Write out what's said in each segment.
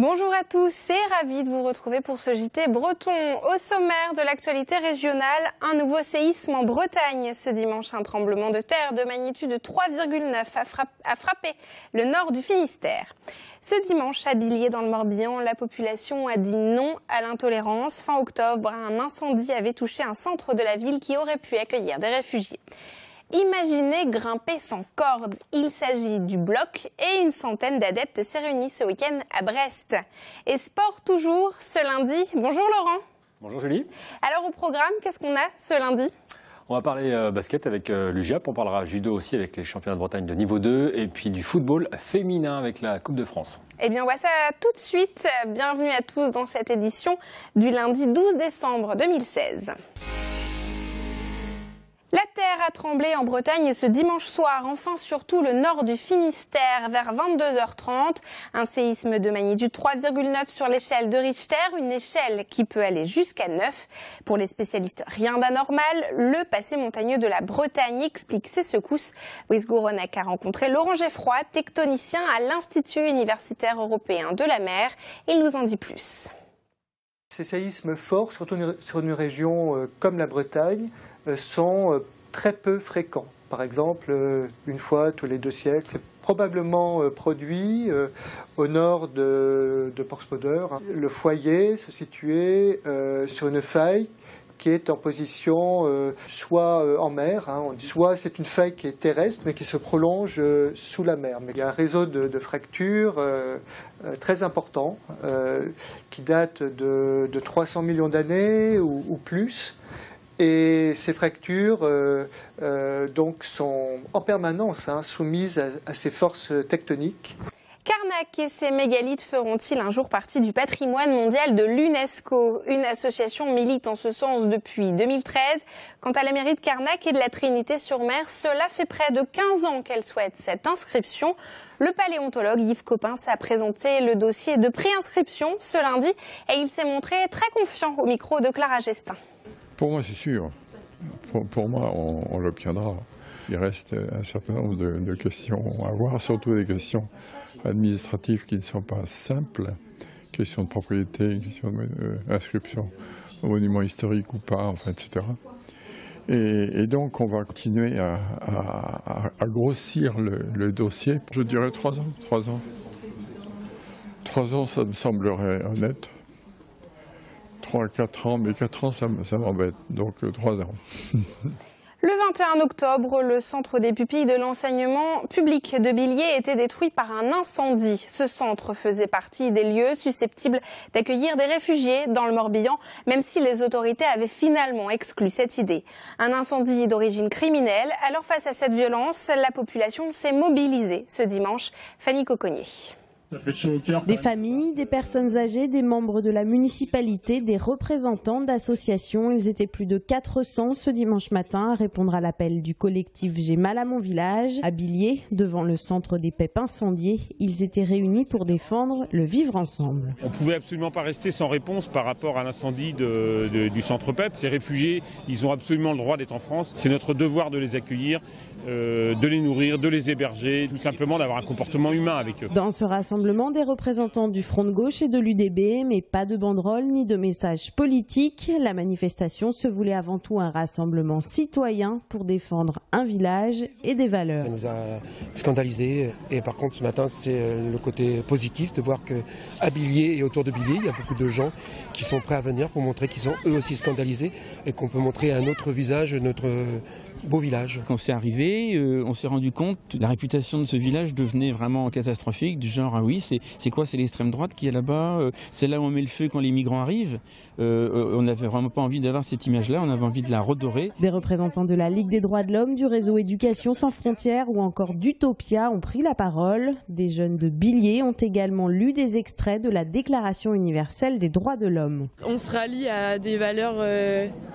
Bonjour à tous et ravi de vous retrouver pour ce JT breton. Au sommaire de l'actualité régionale, un nouveau séisme en Bretagne. Ce dimanche, un tremblement de terre de magnitude 3,9 a frappé le nord du Finistère. Ce dimanche, à Billiers dans le Morbihan, la population a dit non à l'intolérance. Fin octobre, un incendie avait touché un centre de la ville qui aurait pu accueillir des réfugiés. Imaginez grimper sans corde. Il s'agit du bloc et une centaine d'adeptes s'est réunis ce week-end à Brest. Et sport toujours ce lundi. Bonjour Laurent. Bonjour Julie. Alors au programme, qu'est-ce qu'on a ce lundi ? On va parler basket avec l'UJAP, on parlera judo aussi avec les championnats de Bretagne de niveau 2 et puis du football féminin avec la Coupe de France. Eh bien, on voit ça tout de suite. Bienvenue à tous dans cette édition du lundi 12 décembre 2016. La terre a tremblé en Bretagne ce dimanche soir, enfin surtout le nord du Finistère, vers 22h30. Un séisme de magnitude 3,9 sur l'échelle de Richter, une échelle qui peut aller jusqu'à 9. Pour les spécialistes, rien d'anormal. Le passé montagneux de la Bretagne explique ces secousses. Louis Gouronec a rencontré Laurent Geffroy, tectonicien à l'Institut universitaire européen de la mer. Il nous en dit plus. Ces séismes forts, surtout sur une région comme la Bretagne, sont très peu fréquents. Par exemple, une fois tous les 2 siècles, c'est probablement produit au nord de Portsmouth. Le foyer se situait sur une faille qui est en position soit en mer, soit c'est une faille qui est terrestre mais qui se prolonge sous la mer. Mais il y a un réseau de fractures très important qui date de 300 millions d'années ou plus. Et ces fractures donc sont en permanence soumises à ces forces tectoniques. Karnak et ses mégalithes feront-ils un jour partie du patrimoine mondial de l'UNESCO? Une association milite en ce sens depuis 2013. Quant à la mairie de Karnak et de la Trinité-sur-Mer, cela fait près de 15 ans qu'elle souhaite cette inscription. Le paléontologue Yves Coppens a présenté le dossier de préinscription ce lundi et il s'est montré très confiant au micro de Clara Gestin. Pour moi, c'est sûr. Pour moi, on l'obtiendra. Il reste un certain nombre de questions à voir, surtout des questions administratives qui ne sont pas simples. Questions de propriété, questions d'inscription au monument historique ou pas, enfin, etc. Et donc, on va continuer à grossir le dossier. Je dirais 3 ans. 3 ans. 3 ans, ça me semblerait honnête. 3 à 4 ans, mais 4 ans, ça m'embête, donc 3 ans. Le 21 octobre, le centre des pupilles de l'enseignement public de Billiers était détruit par un incendie. Ce centre faisait partie des lieux susceptibles d'accueillir des réfugiés dans le Morbihan, même si les autorités avaient finalement exclu cette idée. Un incendie d'origine criminelle. Alors face à cette violence, la population s'est mobilisée ce dimanche. Fanny Coconnier. Des familles, des personnes âgées, des membres de la municipalité, des représentants d'associations. Ils étaient plus de 400 ce dimanche matin à répondre à l'appel du collectif J'ai mal à mon village. À Billiers, devant le centre des PEP incendiés, ils étaient réunis pour défendre le vivre ensemble. On ne pouvait absolument pas rester sans réponse par rapport à l'incendie du centre PEP. Ces réfugiés, ils ont absolument le droit d'être en France. C'est notre devoir de les accueillir, de les nourrir, de les héberger, tout simplement d'avoir un comportement humain avec eux. Dans ce rassemblement, des représentants du Front de gauche et de l'UDB, mais pas de banderole ni de message politique. La manifestation se voulait avant tout un rassemblement citoyen pour défendre un village et des valeurs. Ça nous a scandalisés et par contre ce matin c'est le côté positif de voir qu'à Billiers et autour de Billiers, il y a beaucoup de gens qui sont prêts à venir pour montrer qu'ils sont eux aussi scandalisés et qu'on peut montrer un autre visage, notre beau village. Quand c'est arrivé, on s'est rendu compte que la réputation de ce village devenait vraiment catastrophique, du genre ah oui, c'est quoi, c'est l'extrême droite qui est là-bas, c'est là où on met le feu quand les migrants arrivent. On n'avait vraiment pas envie d'avoir cette image-là, on avait envie de la redorer. Des représentants de la Ligue des droits de l'homme, du réseau Éducation sans frontières ou encore d'Utopia ont pris la parole. Des jeunes de Billiers ont également lu des extraits de la Déclaration universelle des droits de l'homme. On se rallie à des valeurs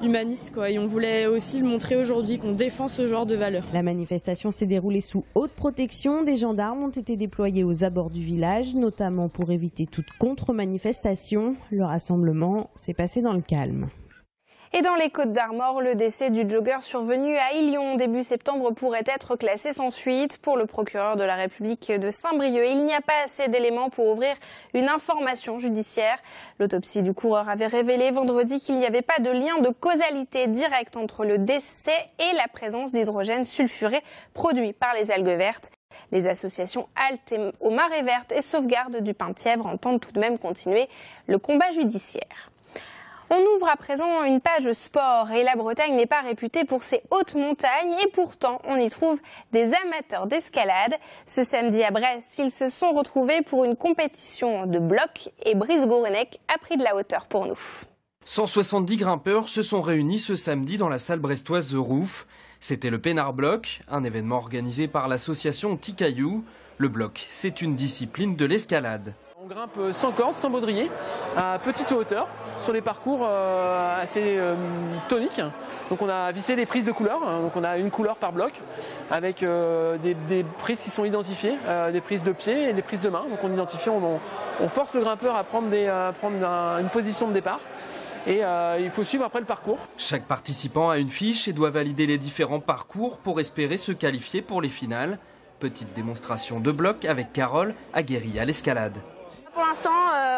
humanistes, et on voulait aussi le montrer aujourd'hui qu'on défend ce genre de valeurs. La manifestation s'est déroulée sous haute protection. Des gendarmes ont été déployés aux abords du village, notamment pour éviter toute contre-manifestation. Le rassemblement s'est passé dans le calme. Et dans les Côtes-d'Armor, le décès du jogger survenu à Illion début septembre pourrait être classé sans suite. Pour le procureur de la République de Saint-Brieuc, il n'y a pas assez d'éléments pour ouvrir une information judiciaire. L'autopsie du coureur avait révélé vendredi qu'il n'y avait pas de lien de causalité directe entre le décès et la présence d'hydrogène sulfuré produit par les algues vertes. Les associations Halte aux marées vertes et Sauvegarde du Penthièvre entendent tout de même continuer le combat judiciaire. On ouvre à présent une page sport et la Bretagne n'est pas réputée pour ses hautes montagnes et pourtant on y trouve des amateurs d'escalade. Ce samedi à Brest, ils se sont retrouvés pour une compétition de bloc et Brice Gourenec a pris de la hauteur pour nous. 170 grimpeurs se sont réunis ce samedi dans la salle brestoise The Roof. C'était le Pénard Bloc, un événement organisé par l'association Ticaillou. Le bloc, c'est une discipline de l'escalade. On grimpe sans corde, sans baudrier, à petite hauteur, sur des parcours assez toniques. Donc on a vissé les prises de couleurs, donc on a une couleur par bloc, avec des prises qui sont identifiées, des prises de pied et des prises de main. Donc on identifie, on force le grimpeur à prendre une position de départ. Et il faut suivre après le parcours. Chaque participant a une fiche et doit valider les différents parcours pour espérer se qualifier pour les finales. Petite démonstration de bloc avec Carole, aguerrie à l'escalade. Pour l'instant,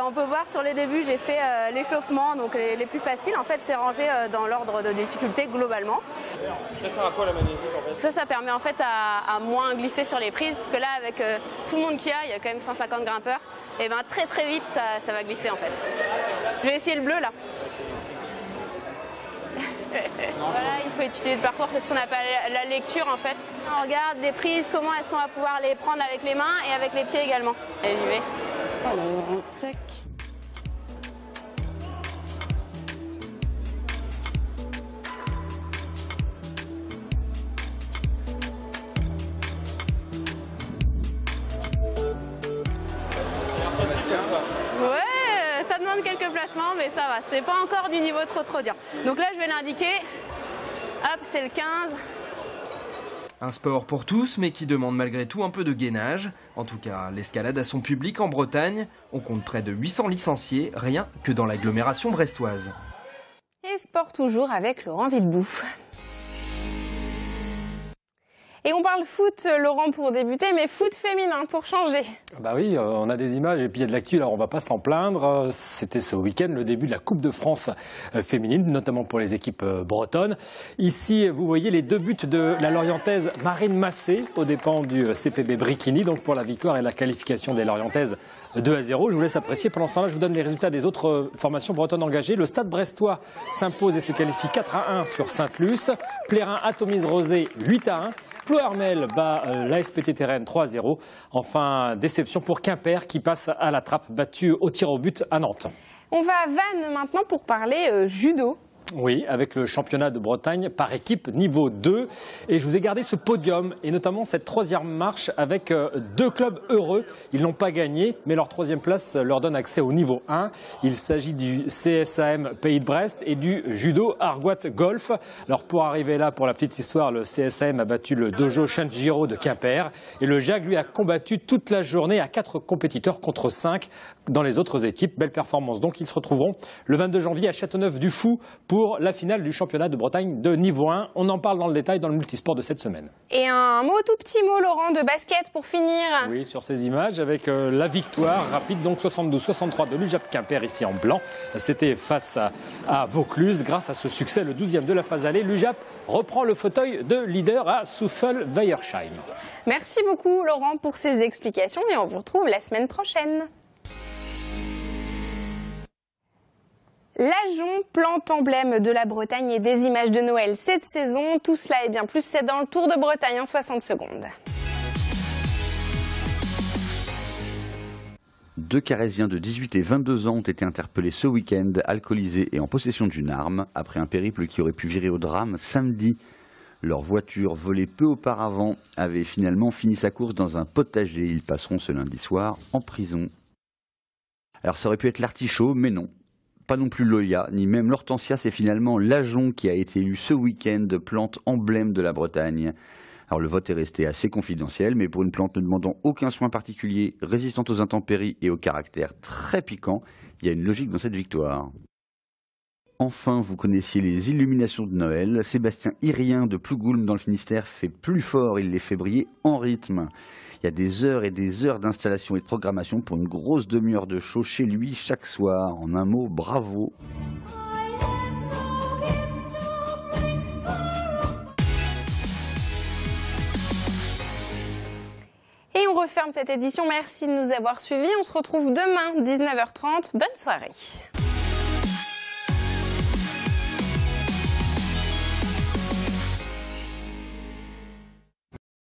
on peut voir sur les débuts, j'ai fait l'échauffement, donc les plus faciles. En fait, c'est rangé dans l'ordre de difficulté globalement. Ça sert à quoi la magnétique en fait? Ça permet en fait à moins glisser sur les prises, parce que là, avec tout le monde qu'il y a quand même 150 grimpeurs, et ben très très vite, ça va glisser en fait. Je vais essayer le bleu là. Voilà, il faut étudier le parcours, c'est ce qu'on appelle la lecture en fait. On regarde les prises, comment est-ce qu'on va pouvoir les prendre avec les mains et avec les pieds également. Et j'y vais. Alors, tac. Ça demande quelques placements, mais ça va, c'est pas encore du niveau trop dur. Donc là, je vais l'indiquer. Hop, c'est le 15. Un sport pour tous, mais qui demande malgré tout un peu de gainage. En tout cas, l'escalade a son public en Bretagne. On compte près de 800 licenciés, rien que dans l'agglomération brestoise. Et sport toujours avec Laurent Villebouf. Et on parle foot, Laurent, pour débuter, mais foot féminin pour changer. Bah oui, on a des images et puis il y a de l'actu, alors on va pas s'en plaindre. C'était ce week-end le début de la Coupe de France féminine, notamment pour les équipes bretonnes. Ici, vous voyez les deux buts de la Lorientaise Marine Massé aux dépens du CPB Bricquigny, donc pour la victoire et la qualification des Lorientaises 2-0. Je vous laisse apprécier. Pendant ce temps-là, je vous donne les résultats des autres formations bretonnes engagées. Le Stade brestois s'impose et se qualifie 4-1 sur Sainte-Luce. Plérin atomise Rosé 8-1. Ploërmel bat l'ASPT Terraine 3-0. Enfin, déception pour Quimper qui passe à la trappe, battu au tir au but à Nantes. On va à Vannes maintenant pour parler judo. Oui, avec le championnat de Bretagne par équipe niveau 2. Et je vous ai gardé ce podium et notamment cette troisième marche avec deux clubs heureux. Ils n'ont pas gagné, mais leur troisième place leur donne accès au niveau 1. Il s'agit du CSAM Pays de Brest et du judo Argoat Golf. Alors pour arriver là, pour la petite histoire, le CSAM a battu le dojo Shinjiro de Quimper. Et le JAG, lui, a combattu toute la journée à 4 compétiteurs contre 5 dans les autres équipes. Belle performance. Donc ils se retrouveront le 22 janvier à Châteauneuf-du-Fou pour la finale du championnat de Bretagne de niveau 1. On en parle dans le détail dans le multisport de cette semaine. Et un tout petit mot, Laurent, de basket pour finir. Oui, sur ces images avec la victoire rapide, donc 72-63 de l'UJAP Quimper ici en blanc. C'était face à Vaucluse. Grâce à ce succès, le 12e de la phase allée, l'UJAP reprend le fauteuil de leader à Souffel-Weiersheim. Merci beaucoup, Laurent, pour ces explications et on vous retrouve la semaine prochaine. L'Ajon, plante emblème de la Bretagne et des images de Noël cette saison. Tout cela et bien plus, c'est dans le Tour de Bretagne en 60 secondes. Deux Carésiens de 18 et 22 ans ont été interpellés ce week-end, alcoolisés et en possession d'une arme, après un périple qui aurait pu virer au drame samedi. Leur voiture, volée peu auparavant, avait finalement fini sa course dans un potager. Ils passeront ce lundi soir en prison. Alors ça aurait pu être l'Artichaut, mais non. Pas non plus l'Olia, ni même l'Hortensia, c'est finalement l'Ajon qui a été élu ce week-end plante emblème de la Bretagne. Alors le vote est resté assez confidentiel, mais pour une plante ne demandant aucun soin particulier, résistante aux intempéries et au caractère très piquant, il y a une logique dans cette victoire. Enfin, vous connaissiez les illuminations de Noël. Sébastien Irien de Plougoulm dans le Finistère fait plus fort, il les fait briller en rythme. Il y a des heures et des heures d'installation et de programmation pour une grosse demi-heure de show chez lui chaque soir. En un mot, bravo. Et on referme cette édition. Merci de nous avoir suivis. On se retrouve demain, 19h30. Bonne soirée.